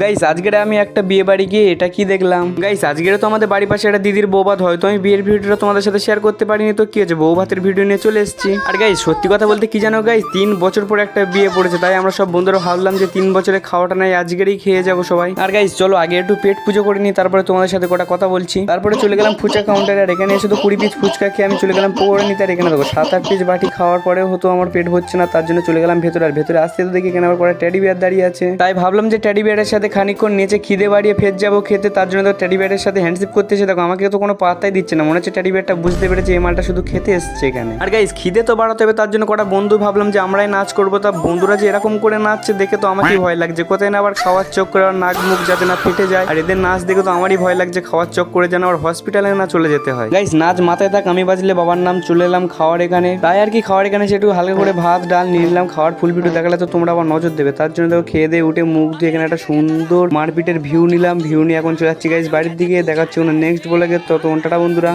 Guys আজকের আমি একটা বিয়ে বাড়ি গিয়ে এটা কি দেখলাম। গাইস আজকের তো আমাদের বাড়ির পাশে একটা দিদির বউ ভাত, হয়তো আমি বিয়ের ভিডিওটা তোমাদের সাথে শেয়ার করতে পারিনি, তো কি হচ্ছে বউ ভাতের ভিডিও নিয়ে চলে এসেছি। আর গাইস সত্যি কথা বলতে কি জানো গাইস, 3 বছর পরে একটা বিয়ে পড়েছে, তাই আমরা সব বন্ধুরা ভাবলাম যে 3 বছরে খাওয়াটা নাই আজকেরই খেয়ে যাবো সবাই। আর গাইস চলো আগে একটু পেট পুজো করে নিই, তারপরে তোমাদের সাথে কটা কথা বলছি। তারপরে চলে গেলাম ফুচকা কাউন্টারে, আর এখানে এসে তো 20 পিস ফুচকা খেয়ে আমি চলে গেলাম পকোড়া নিতে। আর এখানে দেখো 7-8 পিস বাটি খাওয়ার পরেও হতো আমার পেট ভরছে না, তার জন্য চলে গেলাম ভেতরে। আর ভেতরে আসতে তো দেখি এখানে আবার কটা টেডি বিয়ার দাঁড়িয়ে আছে, তাই ভাবলাম যে টেডি বিয়ারের সাথে খানিকক্ষণ নিচে খিদে বাড়িয়ে ফের যাবো খেতে। তার জন্য তো টেডি বিয়ারের সাথে হ্যান্ডশিপ করতে এসে দেখো আমাকে তো কোনো পাত্তাই দিচ্ছে না, মনে হচ্ছে টেডি বিয়ারটা বুঝতে পেরেছে এই মালটা শুধু খেতে এসছে এখানে। আর গাইস খিদে তো বাড়াতে হবে, তার জন্য কটা বন্ধু ভাবলাম যে আমরাই নাচ করবো। তা বন্ধুরা যে এরকম করে নাচছে দেখে তো আমাকেই ভয় লাগছে, কোথায় না আবার খাওয়ার চোখ করে আর নাক মুখ যাতে না ফেটে যায়। আর এদের নাচ দেখে তো আমারই ভয় লাগছে খাওয়ার চোখ করে যেন আবার হসপিটালে না চলে যেতে হয়। গাইস নাচ মাথায় থাক, আমি বাজলে বাবার নাম, চলে এলাম খাওয়ার এখানে। তাই আর কি খাওয়ার এখানে সে একটু হালকা করে ভাত ডাল নিয়ে নিলাম। খাওয়ার ফুল ভিডিও দেখালে তো তোমরা আবার নজর দেবে, তার জন্য দেখো খেয়ে দিয়ে উঠে মুখ দিয়ে এখানে একটা সুন্দর মারপিটের ভিউ নিলাম। ভিউ নিয়ে এখন চলে যাচ্ছি গাইস বাড়ির দিকে, দেখাচ্ছি নেক্সট বলে গে। তো টাটা বন্ধুরা।